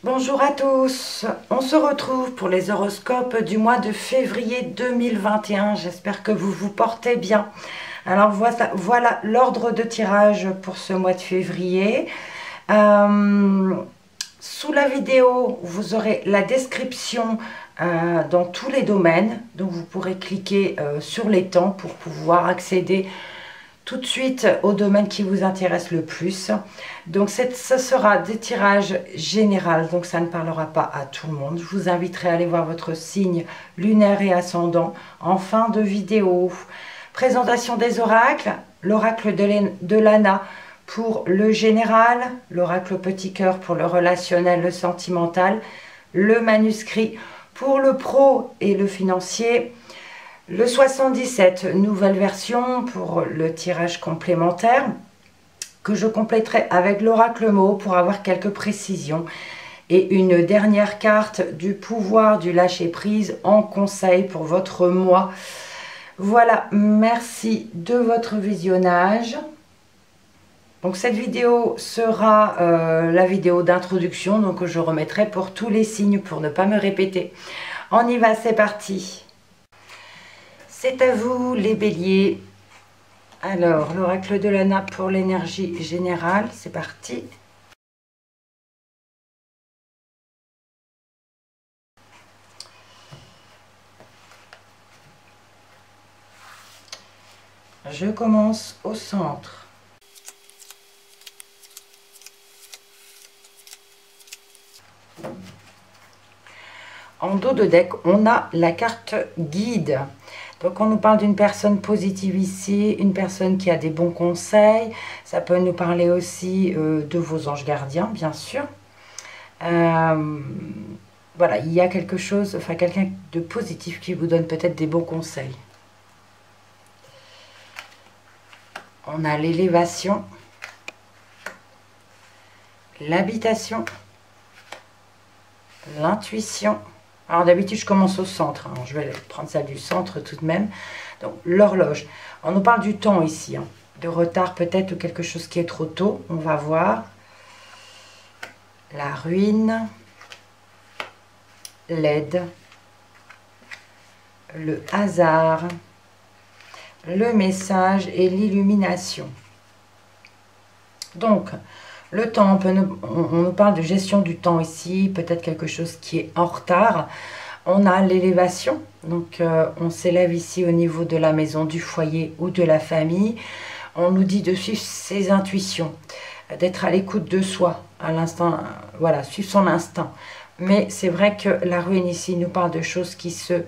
Bonjour à tous, on se retrouve pour les horoscopes du mois de février 2021. J'espère que vous vous portez bien. Alors voilà l'ordre de tirage pour ce mois de février. Sous la vidéo, vous aurez la description dans tous les domaines. Donc vous pourrez cliquer sur les temps pour pouvoir accéder tout de suite au domaine qui vous intéresse le plus. Donc ce sera des tirages généraux, donc ça ne parlera pas à tout le monde. Je vous inviterai à aller voir votre signe lunaire et ascendant en fin de vidéo. Présentation des oracles, l'oracle de Lana pour le général, l'oracle petit cœur pour le relationnel, le sentimental, le manuscrit pour le pro et le financier, le 77, nouvelle version pour le tirage complémentaire que je compléterai avec l'oracle mot pour avoir quelques précisions. Et une dernière carte du pouvoir du lâcher-prise en conseil pour votre mois. Voilà, merci de votre visionnage. Donc cette vidéo sera la vidéo d'introduction, donc je remettrai pour tous les signes pour ne pas me répéter. On y va, c'est parti. C'est à vous les béliers. Alors, l'oracle de Lana pour l'énergie générale, c'est parti. Je commence au centre. En dos de deck, on a la carte guide. Donc on nous parle d'une personne positive ici, une personne qui a des bons conseils. Ça peut nous parler aussi de vos anges gardiens, bien sûr. Voilà, il y a quelque chose, enfin quelqu'un de positif qui vous donne peut-être des bons conseils. On a l'élévation, l'habitation, l'intuition. Alors d'habitude je commence au centre, hein. Je vais prendre celle du centre tout de même. Donc l'horloge, on nous parle du temps ici, hein. De retard peut-être ou quelque chose qui est trop tôt, on va voir. La ruine, l'aide, le hasard, le message et l'illumination. Donc le temps, on nous parle de gestion du temps ici, peut-être quelque chose qui est en retard. On a l'élévation, donc on s'élève ici au niveau de la maison, du foyer ou de la famille. On nous dit de suivre ses intuitions, d'être à l'écoute de soi, à l'instant, voilà, suivre son instinct. Mais c'est vrai que la ruine ici nous parle de choses qui se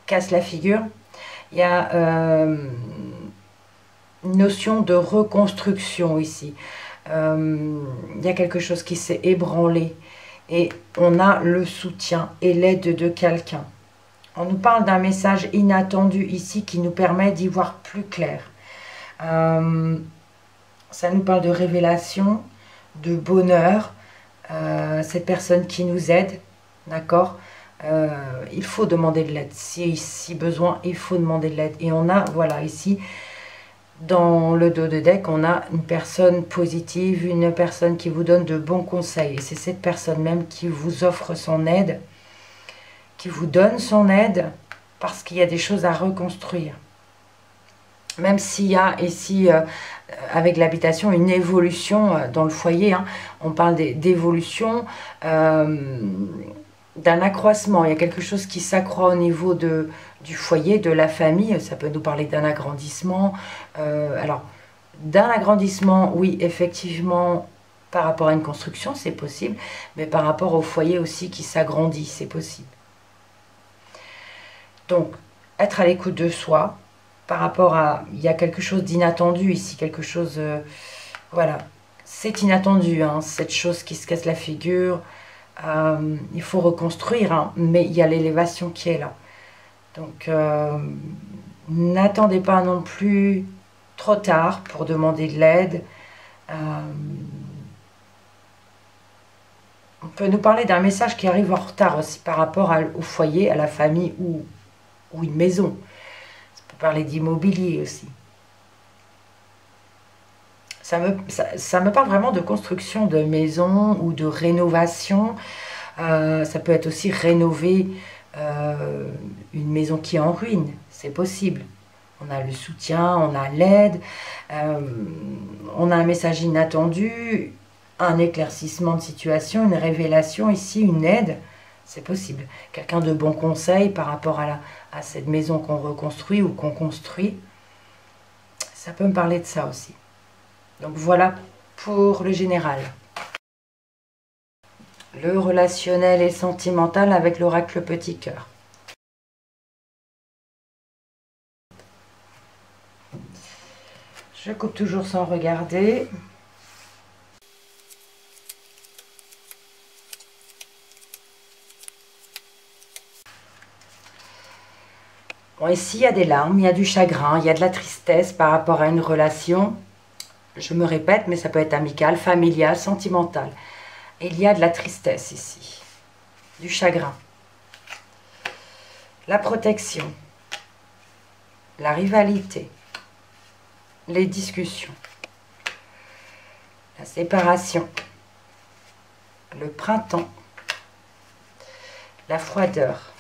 cassent la figure. Il y a une notion de reconstruction ici. Il y a quelque chose qui s'est ébranlé et on a le soutien et l'aide de quelqu'un. On nous parle d'un message inattendu ici qui nous permet d'y voir plus clair. Ça nous parle de révélation, de bonheur, cette personne qui nous aide, d'accord. Il faut demander de l'aide, si besoin, il faut demander de l'aide. Et on a, voilà, ici, dans le dos de deck, on a une personne positive, une personne qui vous donne de bons conseils. Et c'est cette personne même qui vous offre son aide, qui vous donne son aide, parce qu'il y a des choses à reconstruire. Même s'il y a ici, avec l'habitation, une évolution dans le foyer, hein, on parle d'évolution, d'un accroissement. Il y a quelque chose qui s'accroît au niveau du foyer, de la famille. Ça peut nous parler d'un agrandissement. Alors, d'un agrandissement, oui, effectivement, par rapport à une construction, c'est possible. Mais par rapport au foyer aussi qui s'agrandit, c'est possible. Donc, être à l'écoute de soi, par rapport à... Il y a quelque chose d'inattendu ici, quelque chose... voilà, c'est inattendu, hein, cette chose qui se casse la figure. Il faut reconstruire, hein, mais il y a l'élévation qui est là. Donc, n'attendez pas non plus trop tard pour demander de l'aide. On peut nous parler d'un message qui arrive en retard aussi par rapport au foyer, à la famille ou une maison. Ça peut parler d'immobilier aussi. Ça me parle vraiment de construction de maison ou de rénovation. Ça peut être aussi rénover une maison qui est en ruine, c'est possible. On a le soutien, on a l'aide, on a un message inattendu, un éclaircissement de situation, une révélation ici, une aide, c'est possible. Quelqu'un de bon conseil par rapport à cette maison qu'on reconstruit ou qu'on construit, ça peut me parler de ça aussi. Donc voilà pour le général. Le relationnel et sentimental avec l'oracle Petit Cœur. Je coupe toujours sans regarder. Bon, ici, il y a des larmes, il y a du chagrin, il y a de la tristesse par rapport à une relation. Je me répète, mais ça peut être amical, familial, sentimental. Et il y a de la tristesse ici, du chagrin. La protection, la rivalité, les discussions, la séparation, le printemps, la froideur,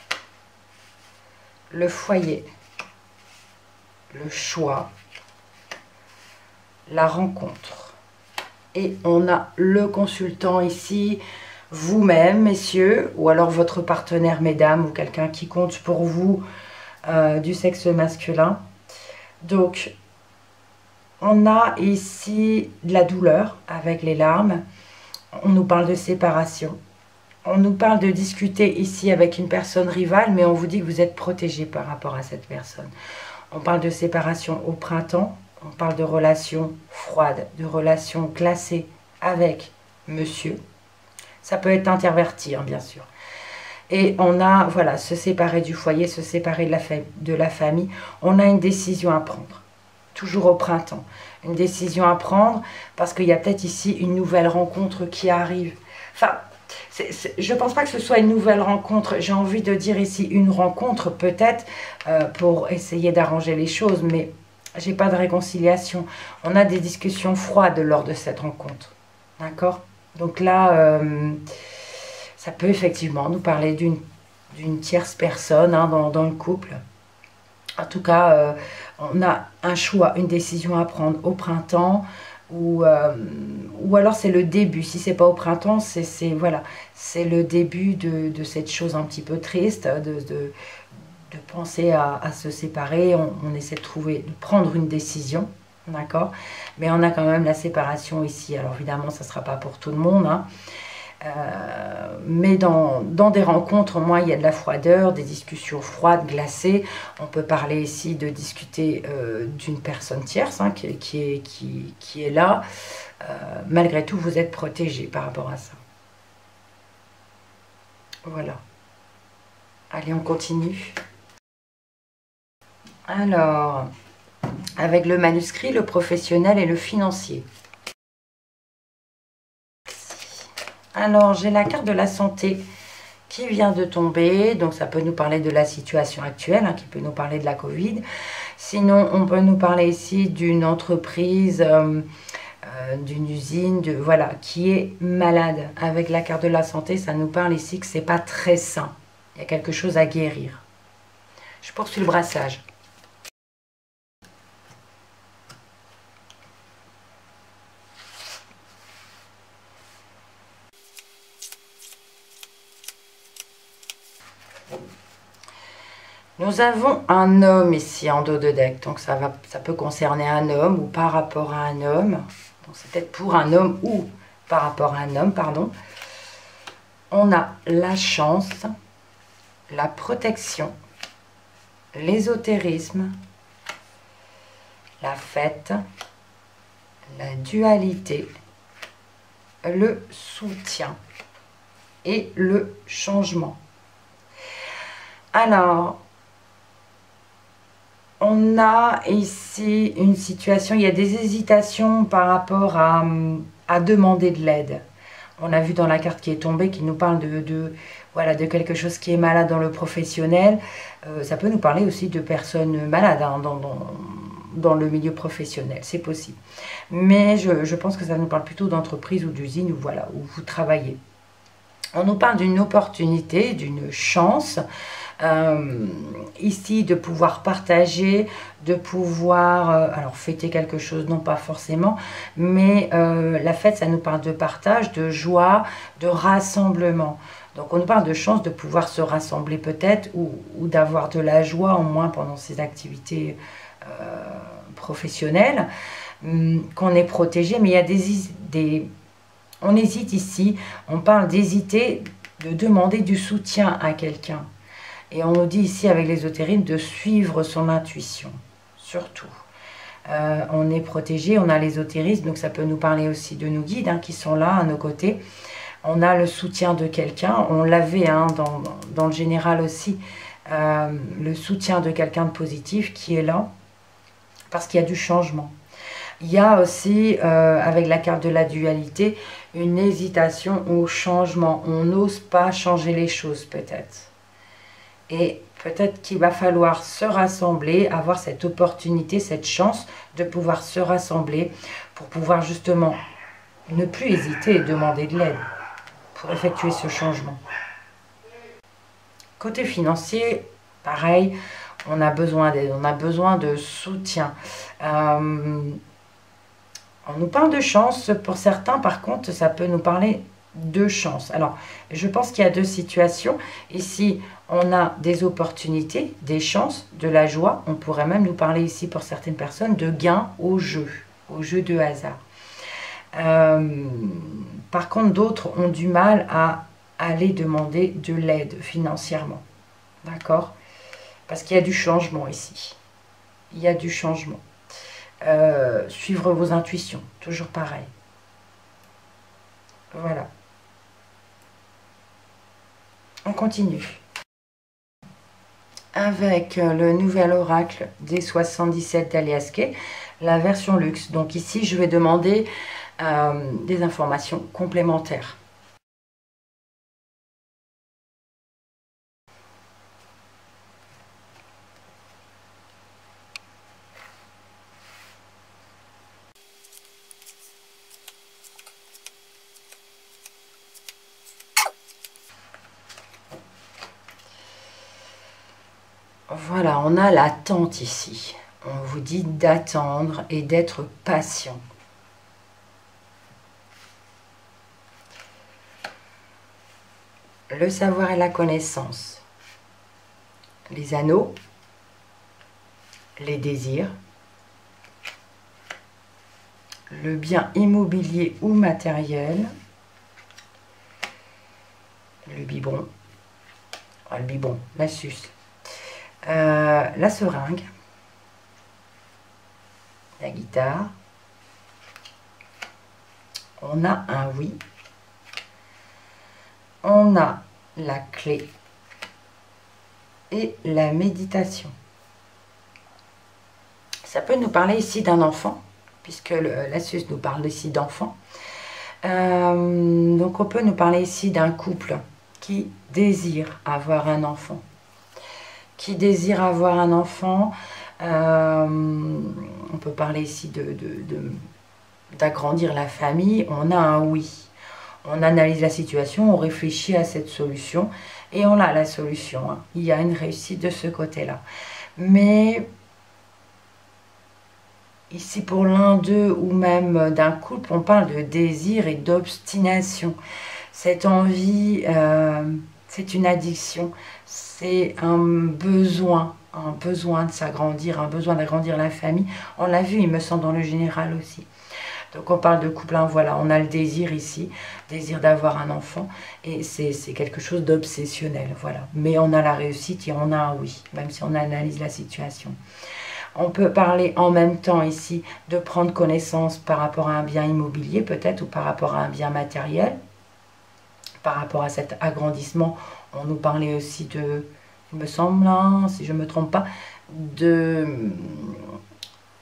le foyer, le choix, la rencontre. Et on a le consultant ici, vous-même, messieurs, ou alors votre partenaire, mesdames, ou quelqu'un qui compte pour vous du sexe masculin. Donc, on a ici de la douleur avec les larmes. On nous parle de séparation. On nous parle de discuter ici avec une personne rivale, mais on vous dit que vous êtes protégé par rapport à cette personne. On parle de séparation au printemps. On parle de relations froides, de relations glacées avec monsieur. Ça peut être interverti, hein, bien sûr. Et on a, voilà, se séparer du foyer, se séparer de la famille. On a une décision à prendre. Toujours au printemps. Une décision à prendre parce qu'il y a peut-être ici une nouvelle rencontre qui arrive. Enfin, je ne pense pas que ce soit une nouvelle rencontre. J'ai envie de dire ici une rencontre peut-être pour essayer d'arranger les choses, mais j'ai pas de réconciliation. On a des discussions froides lors de cette rencontre. D'accord? Donc là, ça peut effectivement nous parler d'une tierce personne hein, dans le couple. En tout cas, on a un choix, une décision à prendre au printemps ou alors c'est le début. Si c'est pas au printemps, voilà, c'est le début de cette chose un petit peu triste, de penser à se séparer. On essaie de prendre une décision, d'accord? Mais on a quand même la séparation ici. Alors évidemment, ça ne sera pas pour tout le monde, hein. Mais dans des rencontres, moi, il y a de la froideur, des discussions froides, glacées. On peut parler ici de discuter d'une personne tierce hein, qui est là. Malgré tout, vous êtes protégé par rapport à ça. Voilà. Allez, on continue. Alors, avec le manuscrit, le professionnel et le financier. Alors, j'ai la carte de la santé qui vient de tomber. Donc, ça peut nous parler de la situation actuelle, hein, qui peut nous parler de la Covid. Sinon, on peut nous parler ici d'une entreprise, d'une usine, voilà, qui est malade. Avec la carte de la santé, ça nous parle ici que c'est pas très sain. Il y a quelque chose à guérir. Je poursuis le brassage. Nous avons un homme ici en dos de deck, donc ça peut concerner un homme ou par rapport à un homme. Donc c'est peut-être pour un homme ou par rapport à un homme, pardon. On a la chance, la protection, l'ésotérisme, la fête, la dualité, le soutien et le changement. Alors, on a ici une situation, il y a des hésitations par rapport à demander de l'aide. On a vu dans la carte qui est tombée, qui nous parle voilà, de quelque chose qui est malade dans le professionnel. Ça peut nous parler aussi de personnes malades, hein, dans le milieu professionnel, c'est possible. Mais je pense que ça nous parle plutôt d'entreprise ou d'usine, ou voilà, où vous travaillez. On nous parle d'une opportunité, d'une chance, ici de pouvoir partager, de pouvoir, alors fêter quelque chose, non pas forcément, mais la fête, ça nous parle de partage, de joie, de rassemblement. Donc on nous parle de chance de pouvoir se rassembler peut-être, ou d'avoir de la joie au moins pendant ces activités professionnelles, qu'on est protégé, mais il y a on hésite ici, on parle d'hésiter, de demander du soutien à quelqu'un. Et on nous dit ici avec l'ésotérisme de suivre son intuition, surtout. On est protégé, on a l'ésotérisme, donc ça peut nous parler aussi de nos guides qui sont là à nos côtés. On a le soutien de quelqu'un, on l'avait dans le général aussi, le soutien de quelqu'un de positif qui est là, parce qu'il y a du changement. Il y a aussi, avec la carte de la dualité, une hésitation au changement. On n'ose pas changer les choses peut-être. Et peut-être qu'il va falloir se rassembler, avoir cette opportunité, cette chance de pouvoir se rassembler pour pouvoir justement ne plus hésiter et demander de l'aide pour effectuer ce changement. Côté financier, pareil, on a besoin d'aide, on a besoin de soutien. On nous parle de chance, pour certains par contre ça peut nous parler de chance. Alors je pense qu'il y a deux situations. Ici on a des opportunités, des chances, de la joie. On pourrait même nous parler ici pour certaines personnes de gains au jeu de hasard. Par contre d'autres ont du mal à aller demander de l'aide financièrement. D'accord? Parce qu'il y a du changement ici. Il y a du changement. Suivre vos intuitions, toujours pareil. Voilà. On continue. Avec le nouvel oracle des 77 d'Alias Kay, la version luxe. Donc ici, je vais demander des informations complémentaires. Voilà, on a l'attente ici. On vous dit d'attendre et d'être patient. Le savoir et la connaissance. Les anneaux. Les désirs. Le bien immobilier ou matériel. Le biberon. Ah, le biberon, la suce. La seringue, la guitare, on a un oui, on a la clé et la méditation. Ça peut nous parler ici d'un enfant, puisque la suce nous parle ici d'enfant. Donc on peut nous parler ici d'un couple qui désire avoir un enfant. Qui désire avoir un enfant, on peut parler ici d'agrandir la famille, on a un oui. On analyse la situation, on réfléchit à cette solution et on a la solution. Il y a une réussite de ce côté-là. Mais ici pour l'un d'eux ou même d'un couple, on parle de désir et d'obstination. Cette envie, c'est une addiction. C'est un besoin de s'agrandir, un besoin d'agrandir la famille. On l'a vu, il me semble, dans le général aussi. Donc on parle de couple, voilà, on a le désir ici, désir d'avoir un enfant, et c'est quelque chose d'obsessionnel, voilà. Mais on a la réussite et on a un oui, même si on analyse la situation. On peut parler en même temps ici de prendre connaissance par rapport à un bien immobilier peut-être, ou par rapport à un bien matériel. Par rapport à cet agrandissement, on nous parlait aussi de, il me semble, si je ne me trompe pas, de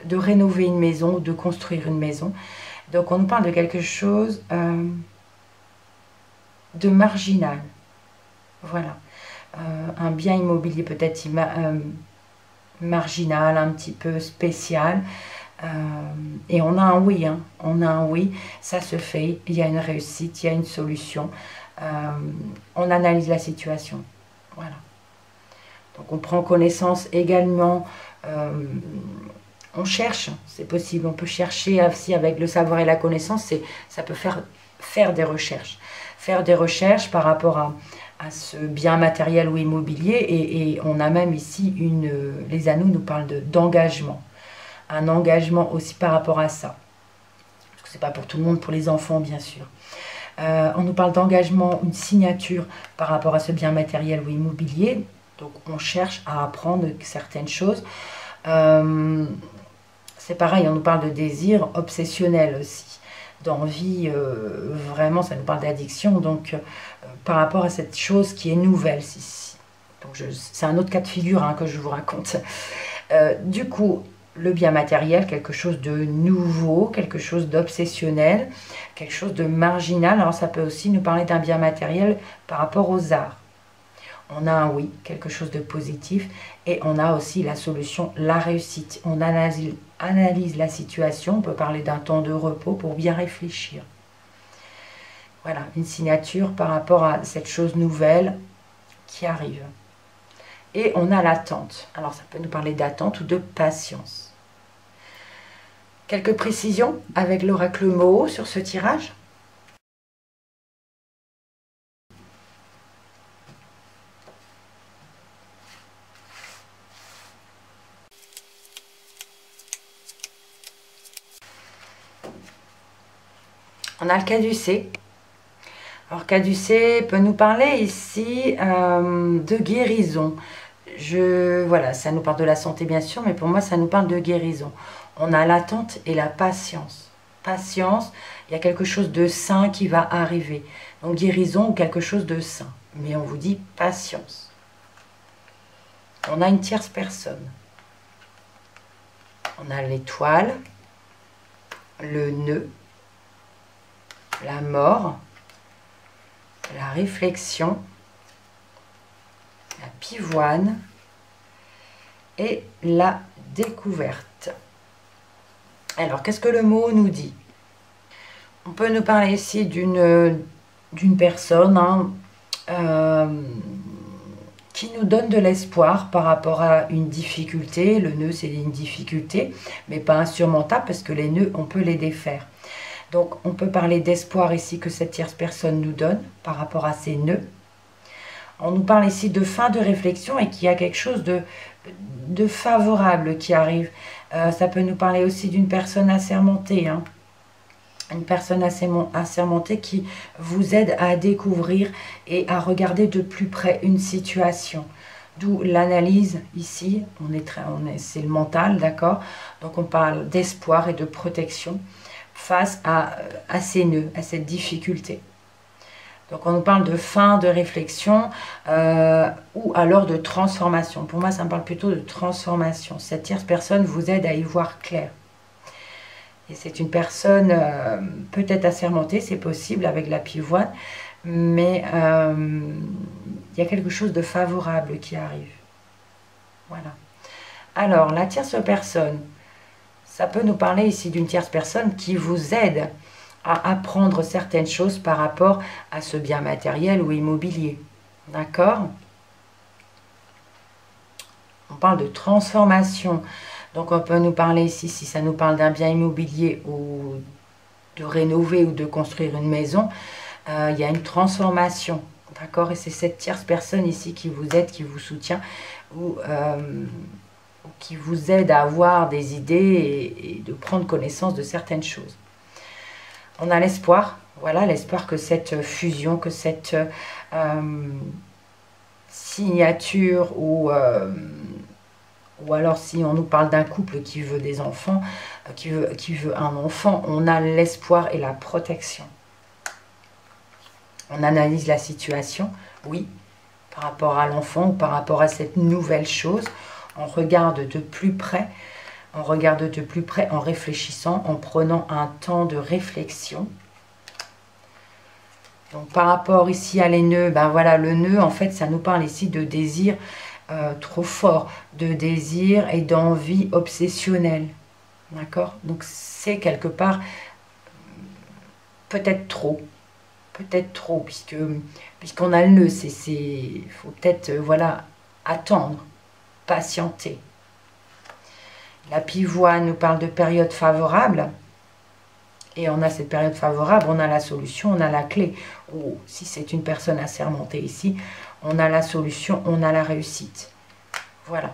rénover une maison, de construire une maison. Donc on nous parle de quelque chose de marginal. Voilà. Un bien immobilier peut-être marginal, un petit peu spécial. Et on a un oui, hein. On a un oui, ça se fait, il y a une réussite, il y a une solution. On analyse la situation. Voilà. Donc on prend connaissance également, on cherche, c'est possible, on peut chercher aussi avec le savoir et la connaissance, ça peut faire des recherches. Faire des recherches par rapport à ce bien matériel ou immobilier, et on a même ici, les anneaux nous parlent d'engagement. Un engagement aussi par rapport à ça. Parce que c'est pas pour tout le monde, pour les enfants bien sûr. On nous parle d'engagement, une signature par rapport à ce bien matériel ou immobilier. Donc on cherche à apprendre certaines choses. C'est pareil, on nous parle de désir obsessionnel aussi, d'envie, vraiment ça nous parle d'addiction, donc par rapport à cette chose qui est nouvelle. Donc c'est un autre cas de figure hein, que je vous raconte. Du coup, le bien matériel, quelque chose de nouveau, quelque chose d'obsessionnel, quelque chose de marginal. Alors ça peut aussi nous parler d'un bien matériel par rapport aux arts. On a un oui, quelque chose de positif, et on a aussi la solution, la réussite. On analyse la situation, on peut parler d'un temps de repos pour bien réfléchir. Voilà, une signature par rapport à cette chose nouvelle qui arrive. Et on a l'attente. Alors ça peut nous parler d'attente ou de patience. Quelques précisions avec l'oracle Moho sur ce tirage. On a le caducée. Alors caducée peut nous parler ici de guérison. Voilà, ça nous parle de la santé bien sûr, mais pour moi ça nous parle de guérison. On a l'attente et la patience. Patience, il y a quelque chose de sain qui va arriver. Donc guérison ou quelque chose de sain. Mais on vous dit patience. On a une tierce personne. On a l'étoile, le nœud, la mort, la réflexion, la pivoine et la découverte. Alors, qu'est-ce que le mot nous dit? On peut nous parler ici d'une personne qui nous donne de l'espoir par rapport à une difficulté. Le nœud, c'est une difficulté, mais pas insurmontable parce que les nœuds, on peut les défaire. Donc, on peut parler d'espoir ici que cette tierce personne nous donne par rapport à ces nœuds. On nous parle ici de fin de réflexion et qu'il y a quelque chose de favorable qui arrive. Ça peut nous parler aussi d'une personne assermentée. Hein. Une personne assermentée qui vous aide à découvrir et à regarder de plus près une situation. D'où l'analyse ici, c'est le mental, d'accord? Donc on parle d'espoir et de protection face à ces nœuds, à cette difficulté. Donc on nous parle de fin de réflexion ou alors de transformation. Pour moi, ça me parle plutôt de transformation. Cette tierce personne vous aide à y voir clair. Et c'est une personne peut-être assermentée, c'est possible avec la pivoine, mais il y a quelque chose de favorable qui arrive. Voilà. Alors, la tierce personne, ça peut nous parler ici d'une tierce personne qui vous aide à apprendre certaines choses par rapport à ce bien matériel ou immobilier. D'accord? On parle de transformation. Donc on peut nous parler ici, si ça nous parle d'un bien immobilier ou de rénover ou de construire une maison, il y a une transformation. D'accord? Et c'est cette tierce personne ici qui vous aide, qui vous soutient, ou qui vous aide à avoir des idées et de prendre connaissance de certaines choses. On a l'espoir, voilà, l'espoir que cette fusion, que cette signature ou alors si on nous parle d'un couple qui veut des enfants, qui veut un enfant, on a l'espoir et la protection. On analyse la situation, oui, par rapport à l'enfant ou par rapport à cette nouvelle chose. On regarde de plus près. On regarde de plus près en réfléchissant, en prenant un temps de réflexion. Donc par rapport ici à les nœuds, ben voilà, le nœud, en fait, ça nous parle ici de désir trop fort, de désir et d'envie obsessionnelle. D'accord? Donc c'est quelque part peut-être trop, puisqu'on a le nœud, il faut peut-être voilà, attendre, patienter. La pivoine nous parle de période favorable, et on a cette période favorable, on a la solution, on a la clé. Ou si c'est une personne assermentée ici, on a la solution, on a la réussite. Voilà.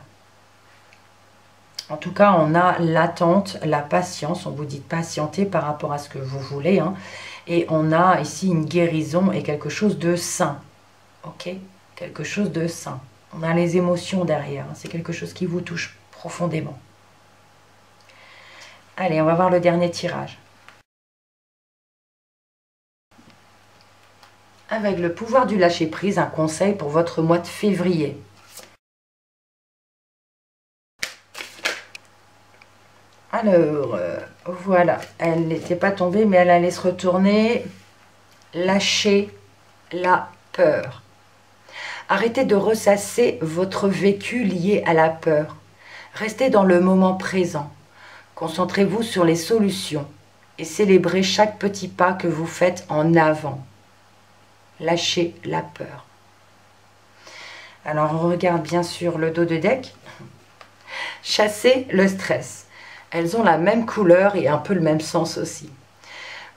En tout cas, on a l'attente, la patience. On vous dit de patienter par rapport à ce que vous voulez. Hein. Et on a ici une guérison et quelque chose de sain. Ok? Quelque chose de sain. On a les émotions derrière. Hein. C'est quelque chose qui vous touche profondément. Allez, on va voir le dernier tirage. Avec le pouvoir du lâcher-prise, un conseil pour votre mois de février. Alors, voilà, elle n'était pas tombée, mais elle allait se retourner. Lâchez la peur. Arrêtez de ressasser votre vécu lié à la peur. Restez dans le moment présent. Concentrez-vous sur les solutions et célébrez chaque petit pas que vous faites en avant. Lâchez la peur. Alors, on regarde bien sûr le dos de deck. Chassez le stress. Elles ont la même couleur et un peu le même sens aussi.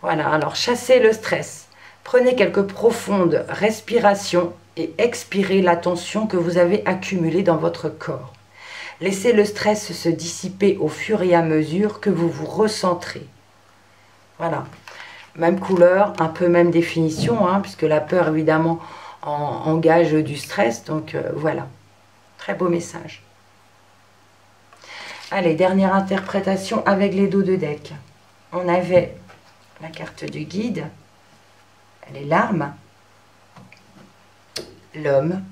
Voilà, alors chassez le stress. Prenez quelques profondes respirations et expirez la tension que vous avez accumulée dans votre corps. Laissez le stress se dissiper au fur et à mesure que vous vous recentrez. Voilà, même couleur, un peu même définition, hein, puisque la peur évidemment engage du stress. Donc voilà, très beau message. Allez, dernière interprétation avec les dos de deck. On avait la carte du guide, les larmes, l'homme,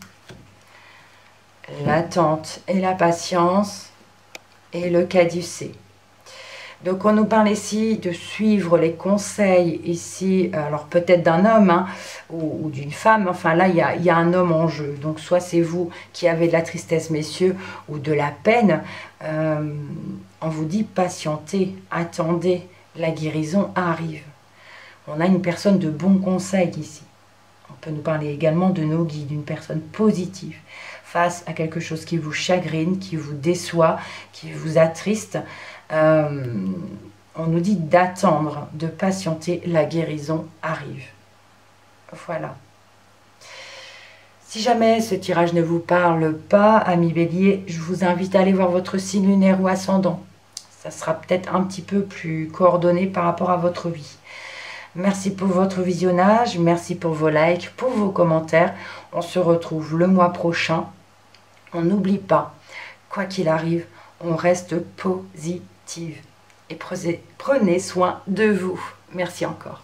l'attente et la patience et le caducée. Donc on nous parle ici de suivre les conseils ici, alors peut-être d'un homme hein, ou d'une femme, enfin là il y a un homme en jeu. Donc soit c'est vous qui avez de la tristesse messieurs ou de la peine, on vous dit patientez, attendez, la guérison arrive. On a une personne de bon conseil ici. On peut nous parler également de nos guides, d'une personne positive face à quelque chose qui vous chagrine, qui vous déçoit, qui vous attriste. On nous dit d'attendre, de patienter, la guérison arrive. Voilà. Si jamais ce tirage ne vous parle pas, amis bélier, je vous invite à aller voir votre signe lunaire ou ascendant. Ça sera peut-être un petit peu plus coordonné par rapport à votre vie. Merci pour votre visionnage, merci pour vos likes, pour vos commentaires. On se retrouve le mois prochain. On n'oublie pas, quoi qu'il arrive, on reste positive. Et prenez soin de vous. Merci encore.